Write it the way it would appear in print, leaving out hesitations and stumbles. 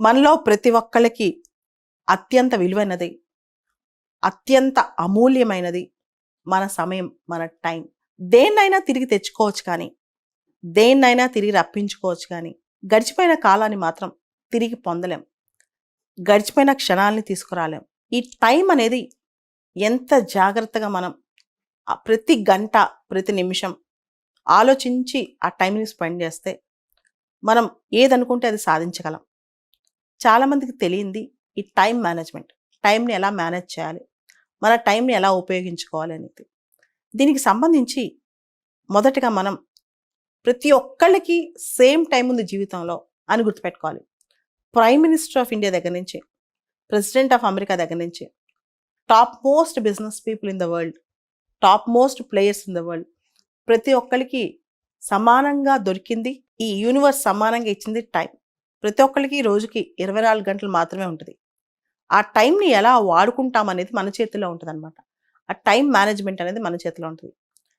మనలో ప్రతి ఒక్కళ్ళకి అత్యంత విలువైనది, అత్యంత అమూల్యమైనది మన సమయం, మన టైం. దేన్నైనా తిరిగి తెచ్చుకోవచ్చు కానీ, దేన్నైనా తిరిగి రప్పించుకోవచ్చు కానీ, గడిచిపోయిన కాలాన్ని మాత్రం తిరిగి పొందలేం. గడిచిపోయిన క్షణాల్ని తీసుకురాలేం. ఈ టైం అనేది ఎంత జాగ్రత్తగా మనం ప్రతి గంట, ప్రతి నిమిషం ఆలోచించి ఆ టైంని స్పెండ్ చేస్తే మనం ఏదనుకుంటే అది సాధించగలం. చాలామందికి తెలియంది ఈ టైం మేనేజ్మెంట్. టైంని ఎలా మేనేజ్ చేయాలి, మన టైంని ఎలా ఉపయోగించుకోవాలి అనేది. దీనికి సంబంధించి మొదటగా మనం ప్రతి ఒక్కళ్ళకి సేమ్ టైం ఉంది జీవితంలో అని గుర్తుపెట్టుకోవాలి. ప్రైమ్ మినిస్టర్ ఆఫ్ ఇండియా దగ్గర నుంచి, ప్రెసిడెంట్ ఆఫ్ అమెరికా దగ్గర నుంచి, top most business people in the world, top most players in the world, ప్రతి ఒక్కరికి సమానంగా దొరికింది, ఈ యూనివర్స్ సమానంగా ఇచ్చింది టైం. ప్రతి ఒక్కరికి రోజుకి 24 గంటలు మాత్రమే ఉంటుంది. ఆ టైంని ఎలా వాడుకుంటాం అనేది మన చేతిలో ఉంటుంది అనమాట. ఆ టైం మేనేజ్మెంట్ అనేది మన చేతిలో ఉంటుంది.